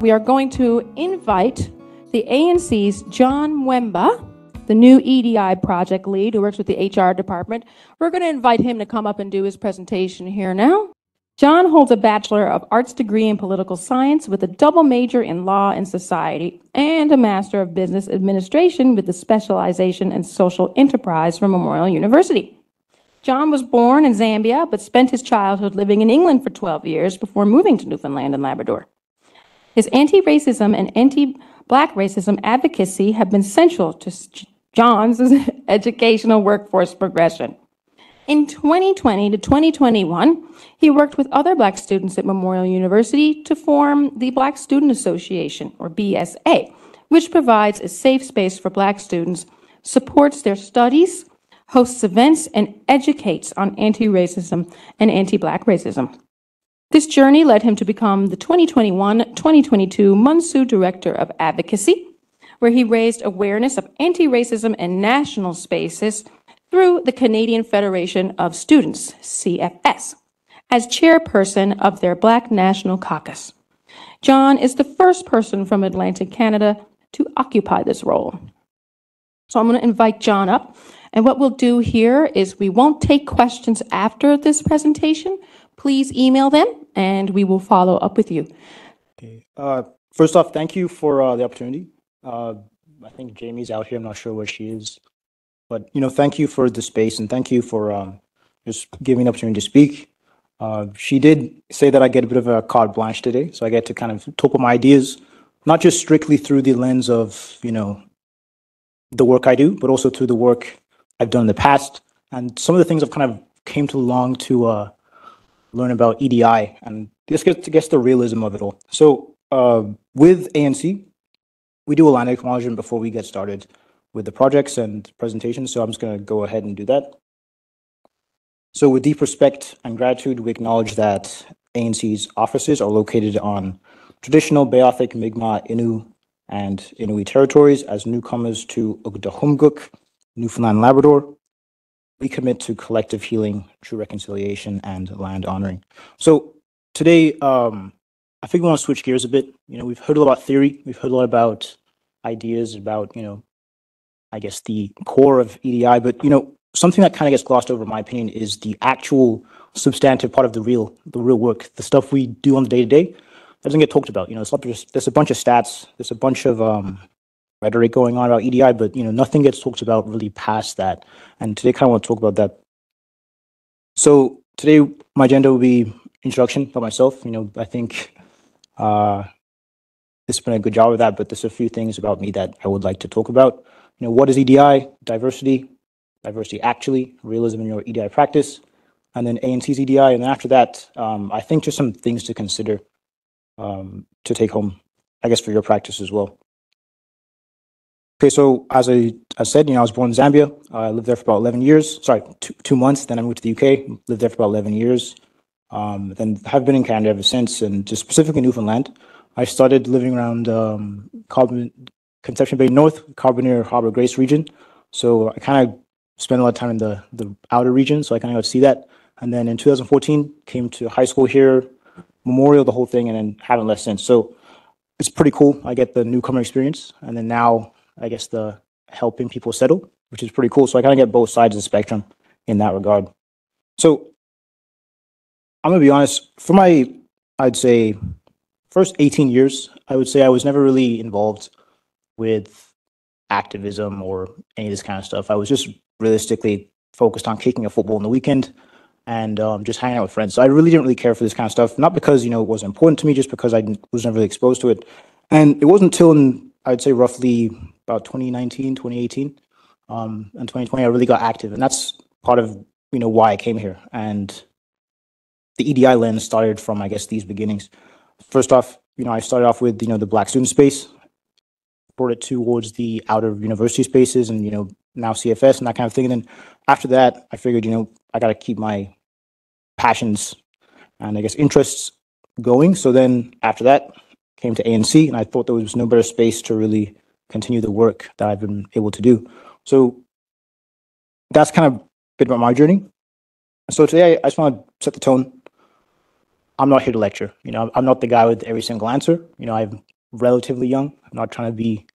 We are going to invite the ANC's John Mwemba, the new EDI project lead who works with the HR department. We're going to invite him to come up and do his presentation here now. John holds a Bachelor of Arts degree in political science with a double major in law and society and a Master of Business Administration with a specialization in social enterprise from Memorial University. John was born in Zambia, but spent his childhood living in England for 12 years before moving to Newfoundland and Labrador. His anti-racism and anti-Black racism advocacy have been central to John's educational workforce progression. In 2020 to 2021, he worked with other Black students at Memorial University to form the Black Student Association, or BSA, which provides a safe space for Black students, supports their studies, hosts events, and educates on anti-racism and anti-Black racism. This journey led him to become the 2021-2022 Munsue Director of Advocacy, where he raised awareness of anti-racism in national spaces through the Canadian Federation of Students, CFS, as chairperson of their Black National Caucus. John is the first person from Atlantic Canada to occupy this role. So I'm going to invite John up, and what we'll do here is we won't take questions after this presentation. Please email them, and we will follow up with you. Okay. First off, thank you for the opportunity. I think Jamie's out here. I'm not sure where she is. But, thank you for the space, and thank you for just giving me the opportunity to speak. She did say that I get a bit of a carte blanche today, so I get to kind of talk about my ideas, not just strictly through the lens of, the work I do, but also through the work I've done in the past, and some of the things I've kind of came to long to learn about EDI, and just get the realism of it all. So with ANC, we do a land acknowledgement before we get started with the projects and presentations, so I'm just going to go ahead and do that. So with deep respect and gratitude, we acknowledge that ANC's offices are located on traditional Beothuk, Mi'kmaq, Innu, and Inuit territories. As newcomers to Ugdahumguk, Newfoundland and Labrador, we commit to collective healing, true reconciliation, and land honoring. So today, I think we want to switch gears a bit. We've heard a lot about theory. We've heard a lot about ideas about, I guess the core of EDI, but something that kind of gets glossed over, in my opinion, is the actual substantive part of the real work, the stuff we do on the day-to-day that doesn't get talked about. There's a bunch of stats, there's a bunch of rhetoric going on about EDI, but nothing gets talked about really past that. And today, I kind of want to talk about that. So today, my agenda will be introduction about myself. I think this has been a good job of that, but there's a few things about me that I would like to talk about. What is EDI? Diversity actually, realism in your EDI practice, and then ANC's EDI. And then after that, I think just some things to consider to take home, I guess, for your practice as well. Okay, so as I said, I was born in Zambia. I lived there for about 11 years. Sorry, 2 months. Then I moved to the UK, lived there for about 11 years. Then have been in Canada ever since, and just specifically Newfoundland. I started living around Conception Bay North, Carbonear Harbour Grace region. So I kind of spent a lot of time in the outer region, so I kind of got to see that. And then in 2014, came to high school here, Memorial, the whole thing, and then haven't left since. So it's pretty cool. I get the newcomer experience, and then now I guess the helping people settle, which is pretty cool. So I kind of get both sides of the spectrum in that regard. So I'm gonna be honest, for my, I'd say, first 18 years, I would say I was never really involved with activism or any of this kind of stuff. I was just realistically focused on kicking a football on the weekend and just hanging out with friends. So I really didn't really care for this kind of stuff, not because, it wasn't important to me, just because I was never really exposed to it. And it wasn't until, I'd say roughly about 2019, 2018, and 2020, I really got active. And that's part of, why I came here. And the EDI lens started from, I guess, these beginnings. First off, I started off with, the Black student space, brought it towards the outer university spaces and, now CFS and that kind of thing. And then after that, I figured, I got to keep my passions and I guess interests going. So then after that, came to ANC, and I thought there was no better space to really continue the work that I've been able to do. So that's kind of a bit about my journey. So today, I just want to set the tone. I'm not here to lecture. I'm not the guy with every single answer. I'm relatively young. I'm not trying to be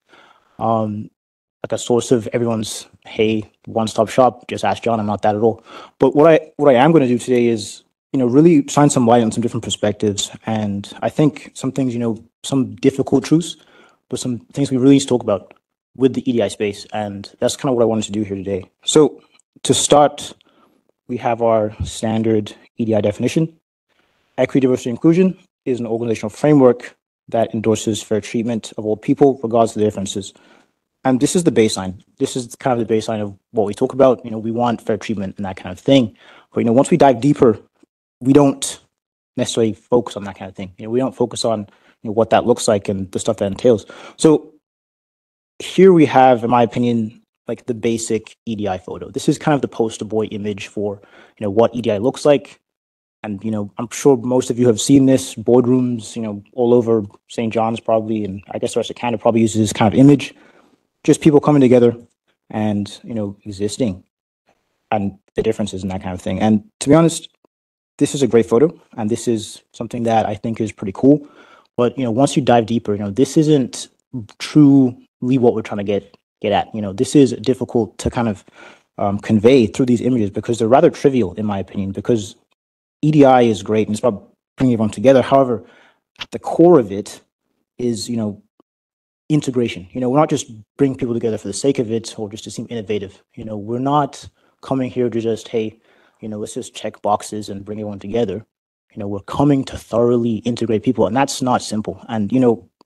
like a source of everyone's, hey, one-stop shop. Just ask John. I'm not that at all. But what I am going to do today is really shine some light on some different perspectives, and I think some things, some difficult truths, but some things we really need to talk about with the EDI space, and that's kind of what I wanted to do here today. So to start, we have our standard EDI definition. Equity, diversity, inclusion is an organizational framework that endorses fair treatment of all people, regardless of their differences. And this is the baseline. This is kind of the baseline of what we talk about. We want fair treatment and that kind of thing. But once we dive deeper, we don't necessarily focus on that kind of thing. We don't focus on what that looks like and the stuff that entails. So here we have, in my opinion, like the basic EDI photo. This is kind of the poster boy image for what EDI looks like. And I'm sure most of you have seen this, boardrooms, all over St. John's probably, and I guess the rest of Canada probably uses this kind of image. Just people coming together and existing, and the differences and that kind of thing. And to be honest, this is a great photo, and this is something that I think is pretty cool. But once you dive deeper, this isn't truly what we're trying to get at. This is difficult to kind of convey through these images because they're rather trivial, in my opinion. Because EDI is great and it's about bringing everyone together. However, at the core of it is integration. We're not just bringing people together for the sake of it or just to seem innovative. We're not coming here to just, hey, let's just check boxes and bring everyone together. We're coming to thoroughly integrate people, and that's not simple. And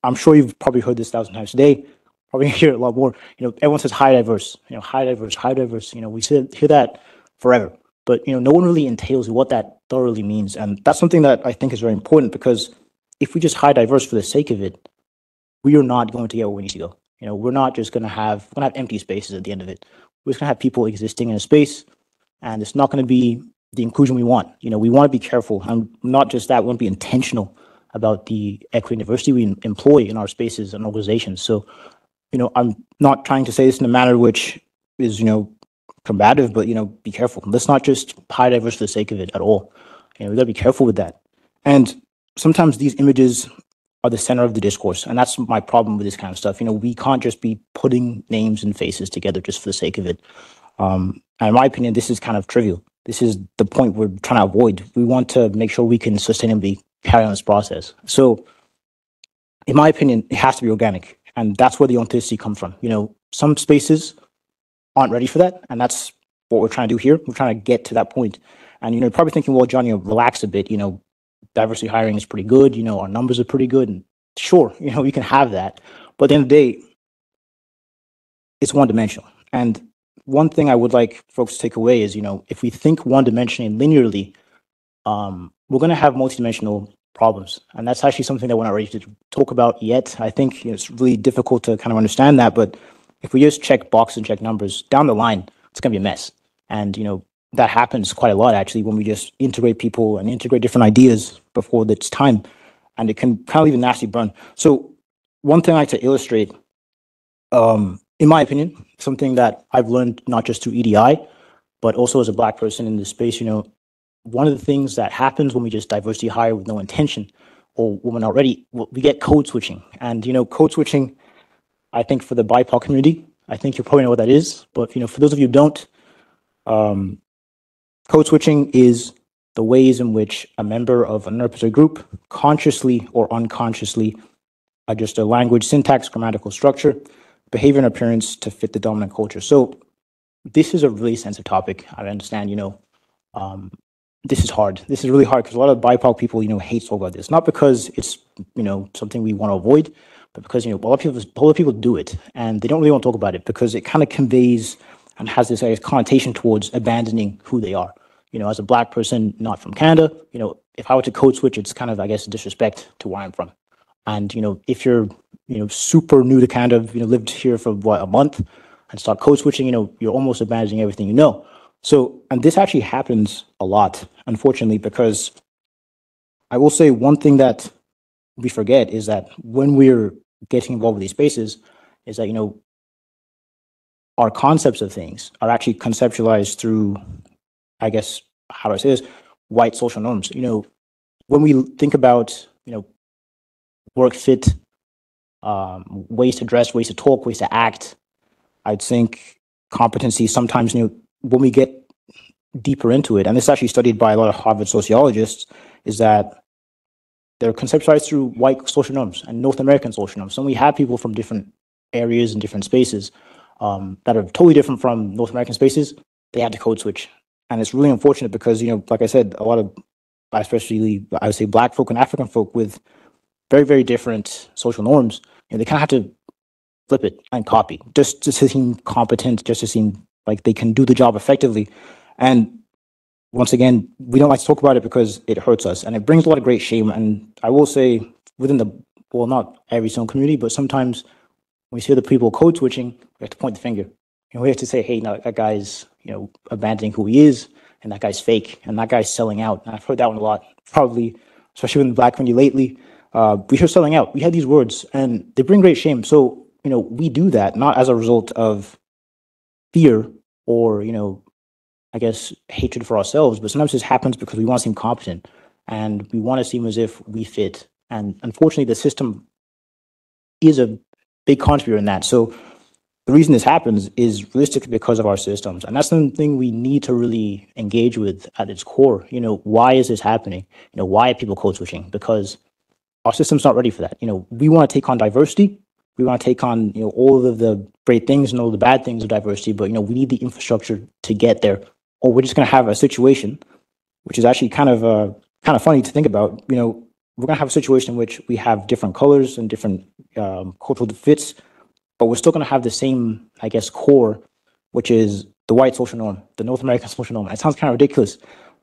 I'm sure you've probably heard this 1,000 times today. Probably hear it a lot more. Everyone says high diverse. High diverse, high diverse. We hear that forever, but no one really entails what that thoroughly means, and that's something that I think is very important because if we just high diverse for the sake of it, we are not going to get where we need to go. We're not just going to have empty spaces at the end of it. We're just going to have people existing in a space, and it's not going to be the inclusion we want. We want to be careful, and not just that, we want to be intentional about the equity and diversity we employ in our spaces and organizations. So, I'm not trying to say this in a manner which is, combative, but, be careful. Let's not just high diverse for the sake of it at all. We got to be careful with that. And sometimes these images are the center of the discourse. And that's my problem with this kind of stuff. We can't just be putting names and faces together just for the sake of it. And in my opinion, this is kind of trivial. This is the point we're trying to avoid. We want to make sure we can sustainably carry on this process. So in my opinion, it has to be organic. And that's where the authenticity comes from. Some spaces aren't ready for that. And that's what we're trying to do here. We're trying to get to that point. And, you're probably thinking, well, John, relax a bit, diversity hiring is pretty good. Our numbers are pretty good. And sure, we can have that. But at the end of the day, it's one dimensional. And one thing I would like folks to take away is, if we think one dimensionally and linearly, we're going to have multidimensional problems. And that's actually something that we're not ready to talk about yet. I think it's really difficult to kind of understand that. But if we just check boxes and check numbers down the line, it's going to be a mess. And, that happens quite a lot, actually, when we just integrate people and integrate different ideas before it's time. And it can kind of leave a nasty burn. So one thing I like to illustrate, in my opinion, something that I've learned not just through EDI, but also as a Black person in this space, one of the things that happens when we just diversity hire with no intention, or when we're not ready, we get code switching. And, code switching, I think for the BIPOC community, I think you probably know what that is. But, for those of you who don't, code switching is the ways in which a member of an underrepresented group consciously or unconsciously adjust their language, syntax, grammatical structure, behavior, and appearance to fit the dominant culture. So this is a really sensitive topic. I understand, this is hard. This is really hard because a lot of BIPOC people, hate to talk about this. Not because it's, something we want to avoid, but because, a lot of people do it and they don't really want to talk about it because it kind of conveys and has this connotation towards abandoning who they are. As a Black person, not from Canada, if I were to code switch, it's kind of, I guess, a disrespect to where I'm from. And, if you're, super new to Canada, lived here for a month and start code switching, you're almost abandoning everything you know. So, and this actually happens a lot, unfortunately, because I will say one thing that we forget is that when we're getting involved with these spaces is that, our concepts of things are actually conceptualized through, I guess, how do I say this, white social norms. when we think about, work fit, ways to dress, ways to talk, ways to act, I think competency sometimes, when we get deeper into it, and this is actually studied by a lot of Harvard sociologists, is that they're conceptualized through white social norms and North American social norms. So we have people from different areas and different spaces that are totally different from North American spaces. They had to code switch, and it's really unfortunate because, like I said, a lot of, especially I would say, Black folk and African folk with very, very different social norms, they kind of have to flip it and copy just to seem competent, just to seem like they can do the job effectively. And once again, we don't like to talk about it because it hurts us and it brings a lot of great shame. And I will say, within the, well, not every single community, but sometimes when we see the people code switching, we have to point the finger. We have to say, hey, no, that guy's, abandoning who he is, and that guy's fake, and that guy's selling out. And I've heard that one a lot, probably, especially in the Black community lately. We hear selling out. We have these words, and they bring great shame. So, we do that not as a result of fear or, I guess, hatred for ourselves, but sometimes this happens because we want to seem competent and we want to seem as if we fit. And unfortunately, the system is a big contributor in that. So the reason this happens is realistically because of our systems. And that's something we need to really engage with at its core. Why is this happening? Why are people code switching? Because our system's not ready for that. We want to take on diversity. We want to take on, all of the great things and all the bad things of diversity, but, we need the infrastructure to get there, or we're just going to have a situation, which is actually kind of funny to think about. We're going to have a situation in which we have different colors and different cultural fits, but we're still going to have the same, I guess, core, which is the white social norm, the North American social norm. It sounds kind of ridiculous,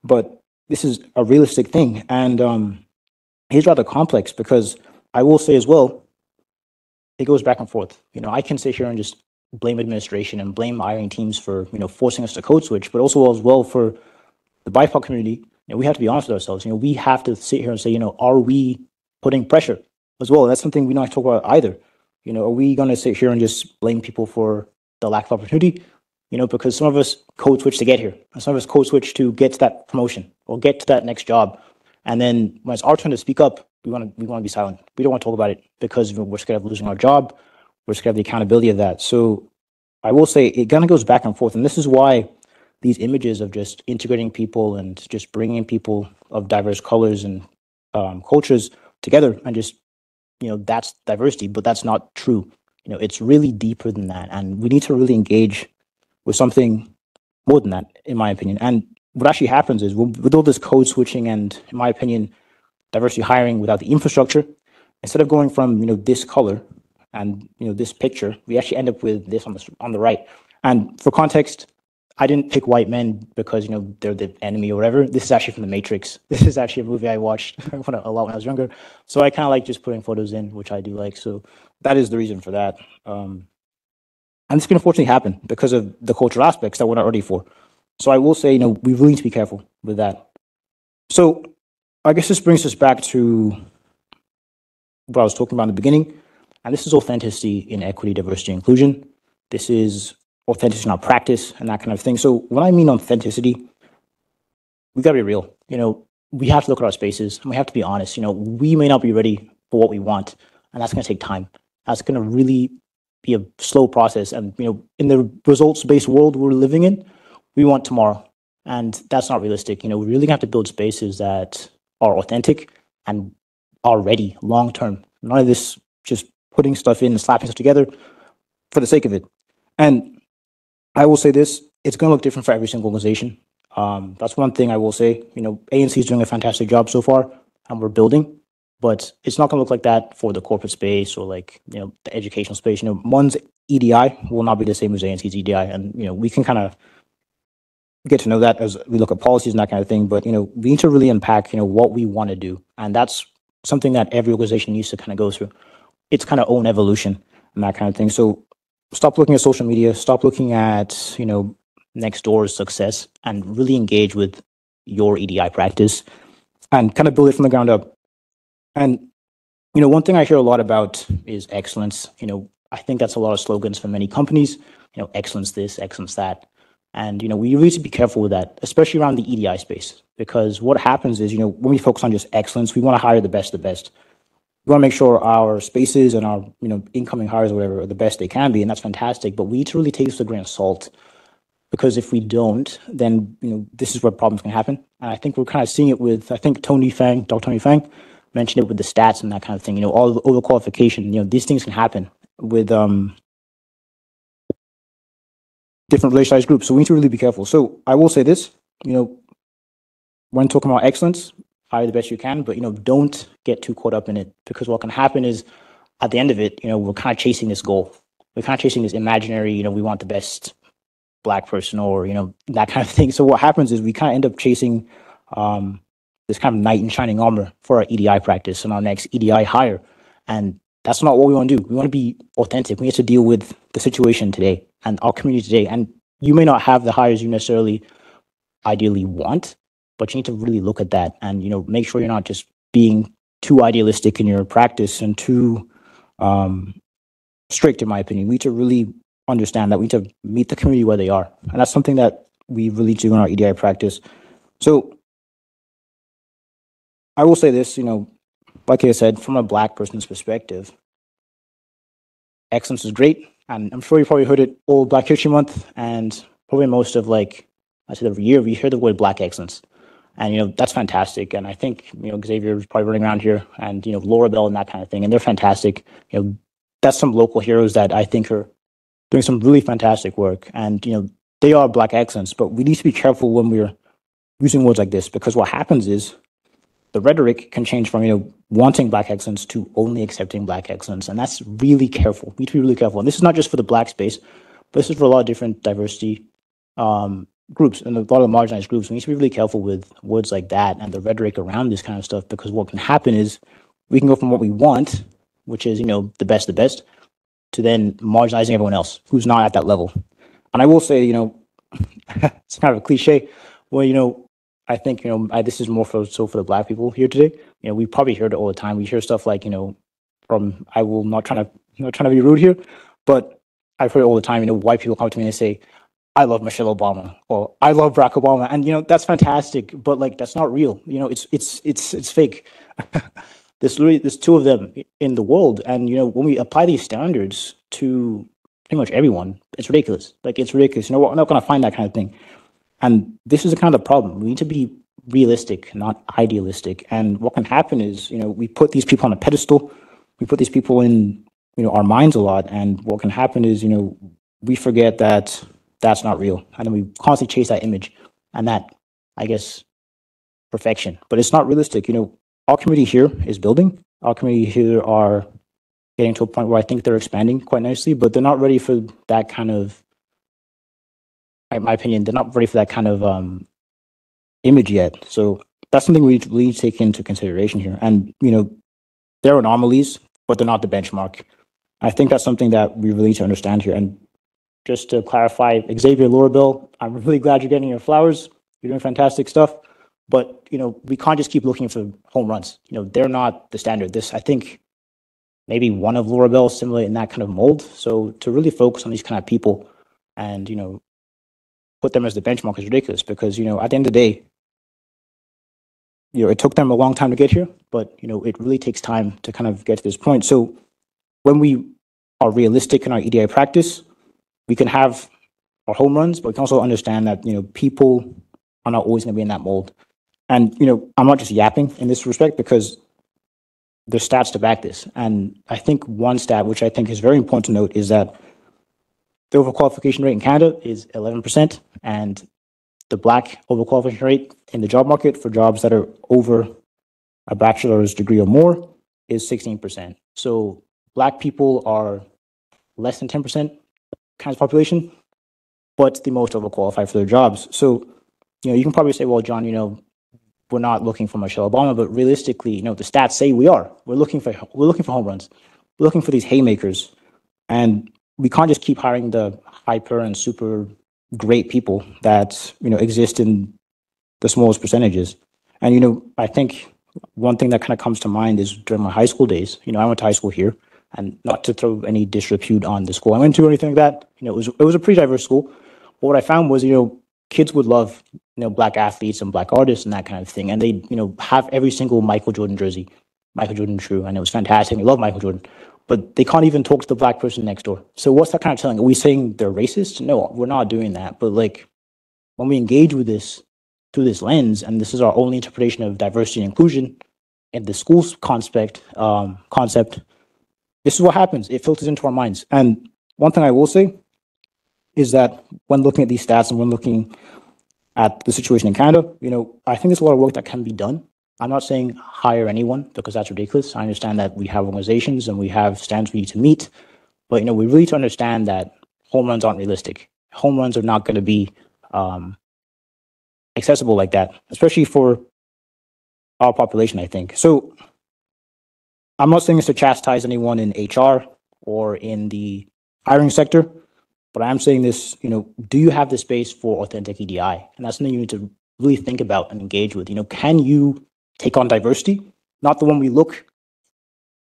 but this is a realistic thing. And it's rather complex because I will say as well, it goes back and forth. I can sit here and just blame administration and blame hiring teams for, forcing us to code switch, but also as well for the BIPOC community. We have to be honest with ourselves. We have to sit here and say, are we putting pressure as well? That's something we don't talk about either. Are we going to sit here and just blame people for the lack of opportunity? Because some of us code switch to get here, and some of us code switch to get to that promotion or get to that next job. And then when it's our turn to speak up, we want to be silent. We don't want to talk about it because we're scared of losing our job. We're scared of the accountability of that. So I will say it kind of goes back and forth. And this is why these images of just integrating people and just bringing people of diverse colors and cultures together and just, that's diversity, but that's not true. It's really deeper than that. And we need to really engage with something more than that, in my opinion. And what actually happens is with all this code switching and, in my opinion, diversity hiring without the infrastructure, instead of going from, this color and, this picture, we actually end up with this on the right. And for context, I didn't pick white men because, they're the enemy or whatever. This is actually from The Matrix. This is actually a movie I watched a lot when I was younger. So I kind of like just putting photos in, which I do like. So that is the reason for that. And this can unfortunately happen because of the cultural aspects that we're not ready for. So I will say, we really need to be careful with that. So I guess this brings us back to what I was talking about in the beginning. And this is authenticity in equity, diversity, inclusion. This is authenticity in our practice and that kind of thing. So when I mean authenticity, we gotta be real. We have to look at our spaces and we have to be honest. We may not be ready for what we want, and that's gonna take time. That's gonna really be a slow process. And in the results-based world we're living in, we want tomorrow. And that's not realistic. We really have to build spaces that are authentic and are ready long-term. None of this just putting stuff in and slapping stuff together for the sake of it. And I will say this, it's going to look different for every single organization. That's one thing I will say. ANC is doing a fantastic job so far, and we're building, but it's not going to look like that for the corporate space or the educational space. MUN's EDI will not be the same as ANC's EDI, and we can kind of get to know that as we look at policies and that kind of thing. But we need to really unpack what we want to do, and that's something that every organization needs to kind of go through. Its kind of own evolution and that kind of thing. So stop looking at social media, stop looking at next door's success, and really engage with your EDI practice and kind of build it from the ground up. And one thing I hear a lot about is excellence. I think that's a lot of slogans for many companies. Excellence this, excellence that. And, we really need to be careful with that, especially around the EDI space, because what happens is, when we focus on just excellence, we want to hire the best of the best. We want to make sure our spaces and our, incoming hires or whatever are the best they can be, and that's fantastic. But we need to really take this with a grain of salt, because if we don't, then, this is where problems can happen. And I think we're kind of seeing it with, I think Dr. Tony Fang mentioned it with the stats and that kind of thing, all the overqualification, these things can happen with, different racialized groups. So we need to really be careful. So I will say this, when talking about excellence, hire the best you can, but, don't get too caught up in it, because what can happen is at the end of it, we're kind of chasing this goal. We're kind of chasing this imaginary, we want the best Black person or, that kind of thing. So what happens is we kind of end up chasing this kind of knight in shining armor for our EDI practice and our next EDI hire. And that's not what we want to do. We want to be authentic. We need to deal with the situation today and our community today. And you may not have the hires you necessarily ideally want, but you need to really look at that and, make sure you're not just being too idealistic in your practice and too strict, in my opinion. We need to really understand that we need to meet the community where they are. And that's something that we really do in our EDI practice. So I will say this, like I said, from a Black person's perspective, excellence is great. And I'm sure you probably heard it all Black History Month, and probably most of, I said, every year we hear the word Black excellence. And, that's fantastic. And I think, Xavier is probably running around here, and, Laura Bell and that kind of thing. And they're fantastic. That's some local heroes that I think are doing some really fantastic work. And, they are Black excellence, but we need to be careful when we're using words like this, because what happens is the rhetoric can change from, wanting Black excellence to only accepting Black excellence. And that's really careful. We need to be really careful. And this is not just for the Black space, but this is for a lot of different diversity groups and a lot of marginalized groups. We need to be really careful with words like that and the rhetoric around this kind of stuff, because what can happen is we can go from what we want, which is, the best, to then marginalizing everyone else who's not at that level. And I will say, it's kind of a cliche. Well, I think, this is more for the Black people here today. We probably heard it all the time. We hear stuff like, from, I will not trying to be rude here, but I've heard it all the time. White people come to me and they say, I love Michelle Obama, or I love Barack Obama. And, that's fantastic, but that's not real. It's fake. There's two of them in the world. And, when we apply these standards to pretty much everyone, it's ridiculous. It's ridiculous. We're not going to find that kind of thing. And this is the kind of problem. We need to be realistic, not idealistic. And what can happen is, we put these people on a pedestal. We put these people in, our minds a lot. And what can happen is, we forget that that's not real. And then we constantly chase that image and that, I guess, perfection. But it's not realistic. Our community here is building. Our community here are getting to a point where I think they're expanding quite nicely, but they're not ready for that kind of, in my opinion, they're not ready for that kind of image yet. So that's something we need to take into consideration here. And, there are anomalies, but they're not the benchmark. I think that's something that we really need to understand here. And just to clarify, Xavier, Laura Bell, I'm really glad you're getting your flowers. You're doing fantastic stuff. But, we can't just keep looking for home runs. They're not the standard. I think maybe one of Laura Bell similar in that kind of mold. So to really focus on these kind of people and, put them as the benchmark is ridiculous, because, at the end of the day, it took them a long time to get here, but, it really takes time to kind of get to this point. So when we are realistic in our EDI practice, we can have our home runs, but we can also understand that, people are not always going to be in that mold. And, I'm not just yapping in this respect, because there's stats to back this. And I think one stat, which I think is very important to note, is that the overqualification rate in Canada is 11%, and the Black overqualification rate in the job market for jobs that are over a bachelor's degree or more is 16%. So Black people are less than 10% Canada's population, but the most overqualified for their jobs. So, you can probably say, well, John, we're not looking for Michelle Obama, but realistically, the stats say we are. We're looking for home runs. We're looking for these haymakers, and we can't just keep hiring the hyper and super great people that, exist in the smallest percentages. And, I think one thing that kind of comes to mind is during my high school days, I went to high school here, and not to throw any disrepute on the school I went to or anything like that. It was a pretty diverse school, But what I found was, kids would love, Black athletes and Black artists and that kind of thing. And they, have every single Michael Jordan jersey, Michael Jordan shoe. And it was fantastic. They love Michael Jordan. But they can't even talk to the Black person next door. So what's that kind of telling? Are we saying they're racist? No, we're not doing that. But like, when we engage with this through this lens, and this is our only interpretation of diversity and inclusion in the school's concept, this is what happens. It filters into our minds. And one thing I will say is that when looking at these stats and when looking at the situation in Canada, I think there's a lot of work that can be done. I'm not saying hire anyone because that's ridiculous. I understand that we have organizations and we have standards we need to meet, but we really need to understand that home runs aren't realistic. Home runs are not going to be accessible like that, especially for our population, I think. So I'm not saying this to chastise anyone in HR or in the hiring sector, but I am saying this, do you have the space for authentic EDI? And that's something you need to really think about and engage with. Can you take on diversity? Not the one we look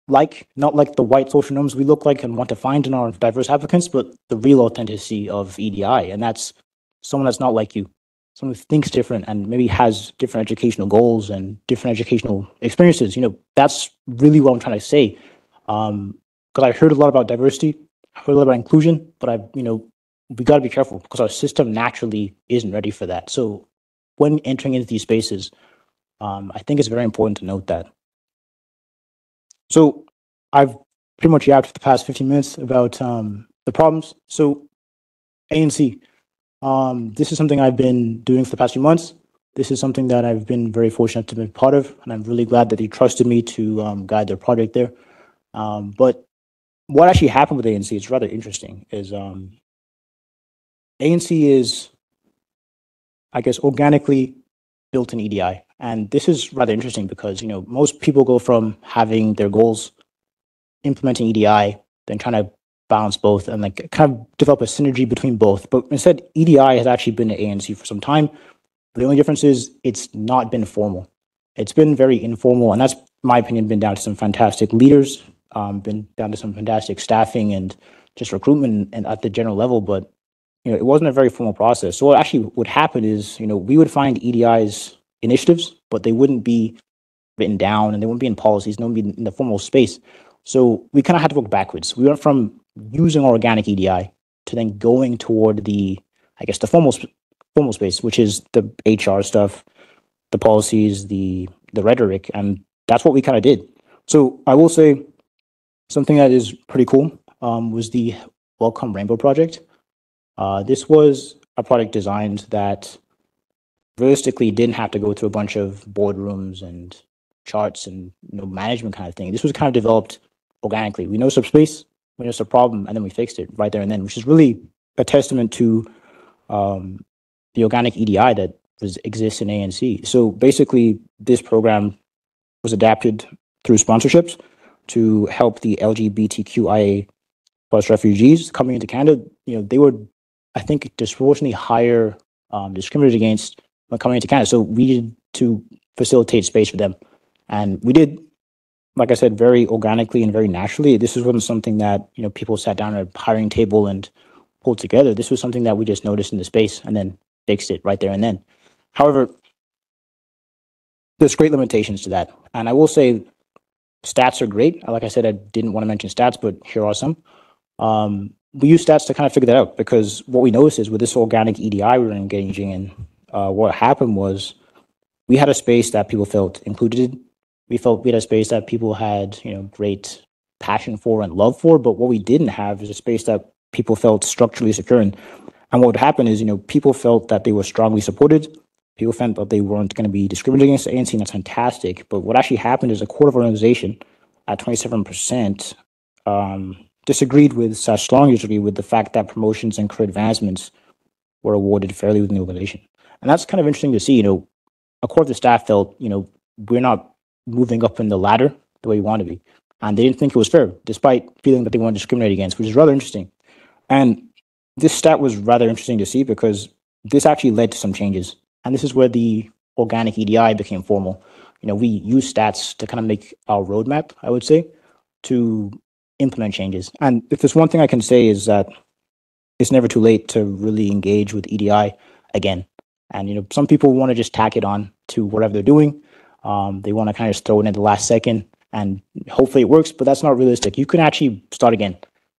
like, not like the white social norms we look like and want to find in our diverse applicants, but the real authenticity of EDI. And that's someone that's not like you, someone who thinks different and maybe has different educational goals and different educational experiences. That's really what I'm trying to say. Because I heard a lot about diversity, I heard a lot about inclusion, but we got to be careful because our system naturally isn't ready for that. So when entering into these spaces, I think it's very important to note that. So I've pretty much yapped for the past 15 minutes about the problems. So ANC, this is something I've been doing for the past few months. This is something that I've been very fortunate to be part of, and I'm really glad that they trusted me to guide their project there. But what actually happened with ANC is rather interesting. Is ANC is, I guess, organically built in EDI, and this is rather interesting because most people go from having their goals, implementing EDI, then trying to balance both and like kind of develop a synergy between both. But instead, EDI has actually been at ANC for some time. The only difference is it's not been formal. It's been very informal, and that's, in my opinion, been down to some fantastic leaders, been down to some fantastic staffing and just recruitment and at the general level. But it wasn't a very formal process. So what actually would happen is, we would find EDI's initiatives, but they wouldn't be written down and they wouldn't be in policies, they wouldn't be in the formal space. So we kind of had to work backwards. We went from using organic EDI to then going toward the formal space, which is the HR stuff, the policies, the rhetoric, and that's what we kind of did. So I will say something that is pretty cool was the Welcome Rainbow project. This was a project designed that realistically didn't have to go through a bunch of boardrooms and charts and management kind of thing. This was kind of developed organically. We know subspace, we know a problem, and then we fixed it right there and then, which is really a testament to the organic EDI that exists in ANC. So basically, this program was adapted through sponsorships to help the LGBTQIA plus refugees coming into Canada. They were, I think, disproportionately higher discriminated against when coming into Canada. So we needed to facilitate space for them. And we did, like I said, very organically and very naturally. This wasn't something that, people sat down at a hiring table and pulled together. This was something that we just noticed in the space and then fixed it right there and then. However, there's great limitations to that. And I will say stats are great. Like I said, I didn't want to mention stats, but here are some. We use stats to kind of figure that out because what we noticed is with this organic EDI we were engaging in, what happened was we had a space that people felt included in. We had a space that people had, great passion for and love for, but what we didn't have is a space that people felt structurally secure in. And what would happen is, people felt that they were strongly supported. People felt that they weren't going to be discriminated against ANC, and that's fantastic. But what actually happened is a quarter of our organization at 27% disagreed with, such strongly disagreed with the fact that promotions and career advancements were awarded fairly within the organization. And that's kind of interesting to see, a quarter of the staff felt, we're not moving up in the ladder the way we want to be. And they didn't think it was fair, despite feeling that they weren't discriminated against, which is rather interesting. And this stat was rather interesting to see because this actually led to some changes. And this is where the organic EDI became formal. We use stats to kind of make our roadmap, I would say, to implement changes. And if there's one thing I can say is that it's never too late to really engage with EDI again. And, some people want to just tack it on to whatever they're doing. They want to kind of just throw it in at the last second and hopefully it works, but that's not realistic. You can actually start again.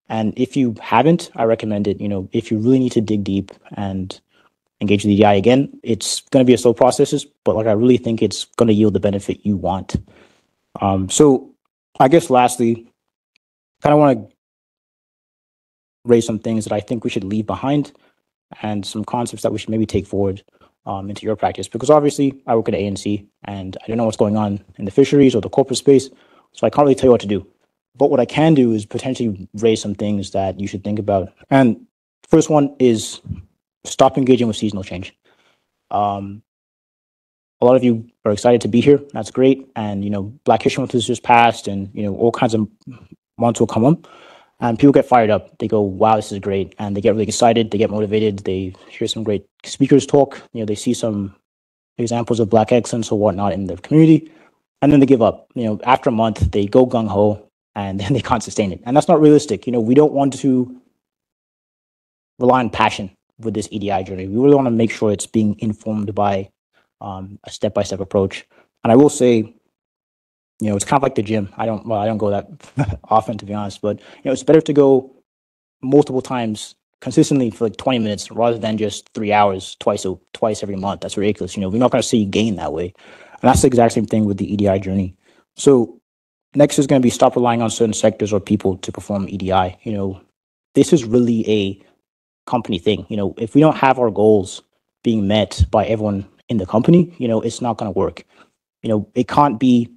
And if you haven't, I recommend it. If you really need to dig deep and engage with EDI again, it's going to be a slow process, but like I really think it's going to yield the benefit you want. So I guess lastly, kind of want to raise some things that I think we should leave behind and some concepts that we should maybe take forward into your practice. Because obviously I work at ANC and I don't know what's going on in the fisheries or the corporate space, so I can't really tell you what to do. But what I can do is potentially raise some things that you should think about. And first one is stop engaging with seasonal change. A lot of you are excited to be here. That's great. And, Black History Month has just passed and, all kinds of months will come on. And people get fired up. They go, wow, this is great. And they get really excited. They get motivated. They hear some great speakers talk. They see some examples of Black excellence or whatnot in the community. And then they give up. After a month, they go gung-ho and then they can't sustain it. And that's not realistic. We don't want to rely on passion with this EDI journey. We really want to make sure it's being informed by a step-by-step approach. And I will say, it's kind of like the gym. I don't go that often, to be honest, but it's better to go multiple times consistently for like 20 minutes rather than just 3 hours twice every month. That's ridiculous. We're not going to see you gain that way. And that's the exact same thing with the EDI journey. So next is going to be stop relying on certain sectors or people to perform EDI. This is really a company thing. If we don't have our goals being met by everyone in the company, it's not going to work. It can't be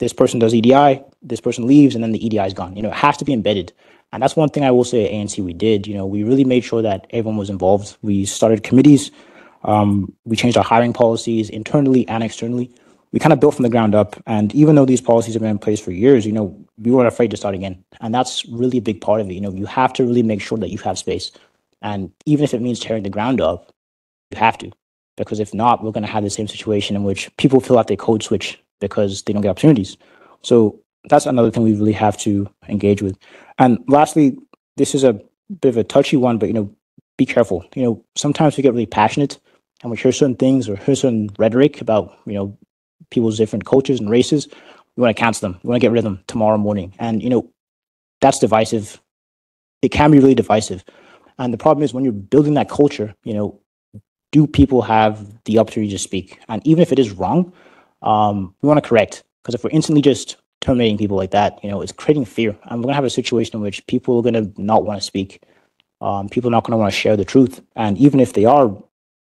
this person does EDI, this person leaves, and then the EDI is gone. It has to be embedded. And that's one thing I will say at ANC we did. We really made sure that everyone was involved. We started committees. We changed our hiring policies internally and externally. We kind of built from the ground up. And even though these policies have been in place for years, we weren't afraid to start again. And that's really a big part of it. You have to really make sure that you have space. And even if it means tearing the ground up, you have to. Because if not, we're going to have the same situation in which people feel like they code switch because they don't get opportunities. So that's another thing we really have to engage with. And lastly, this is a bit of a touchy one, but, be careful. Sometimes we get really passionate and we hear certain things or hear certain rhetoric about, people's different cultures and races. We want to cancel them. We want to get rid of them tomorrow morning. And, that's divisive. It can be really divisive. And the problem is when you're building that culture, do people have the opportunity to speak? And even if it is wrong, we want to correct. Because if we're instantly just terminating people like that, it's creating fear. And we're going to have a situation in which people are going to not want to speak. People are not going to want to share the truth. And even if they are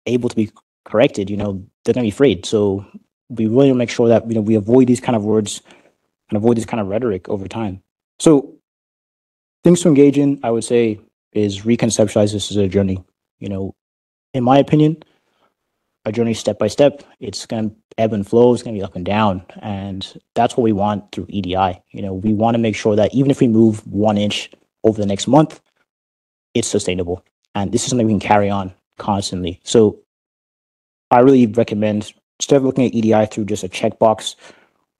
able to be corrected, they're going to be afraid. So we really want to make sure that, we avoid these kind of words and avoid this kind of rhetoric over time. So things to engage in, I would say, is reconceptualize this as a journey. In my opinion, a journey step by step. It's going to ebb and flow. It's going to be up and down. And that's what we want through EDI. We want to make sure that even if we move 1 inch over the next month, it's sustainable. And this is something we can carry on constantly. So I really recommend, instead of looking at EDI through just a checkbox,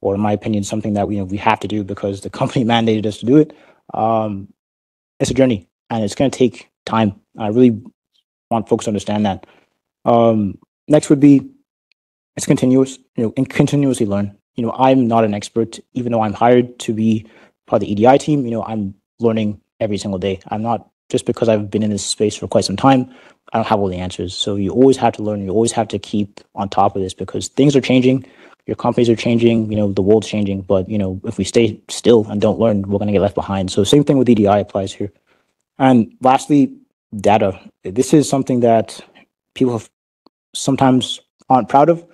or in my opinion, something that we have to do because the company mandated us to do it, it's a journey and it's going to take time. I really want folks to understand that. Next would be, it's continuous, and continuously learn. I'm not an expert, even though I'm hired to be part of the EDI team, I'm learning every single day. I'm not, just because I've been in this space for quite some time, I don't have all the answers. So you always have to learn, you always have to keep on top of this because things are changing, your companies are changing, the world's changing, but if we stay still and don't learn, we're going to get left behind. So same thing with EDI applies here. And lastly, data. This is something that people have sometimes aren't proud of.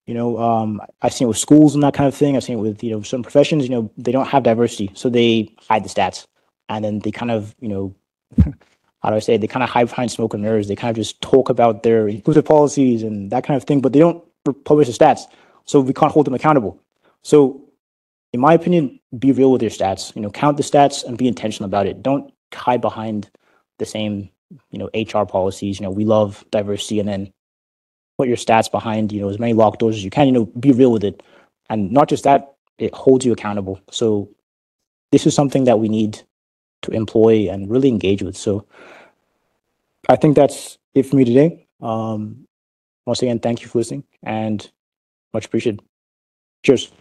I've seen it with schools and that kind of thing. I've seen it with, certain professions, they don't have diversity. So they hide the stats and then they kind of, how do I say it? They kind of hide behind smoke and mirrors. They kind of just talk about their inclusive policies and that kind of thing, but they don't publish the stats. So we can't hold them accountable. So in my opinion, be real with your stats, count the stats and be intentional about it. Don't hide behind the same, HR policies. We love diversity and then put your stats behind, as many locked doors as you can, be real with it. And not just that, it holds you accountable. So this is something that we need to employ and really engage with. So I think that's it for me today. Once again, thank you for listening and much appreciated. Cheers.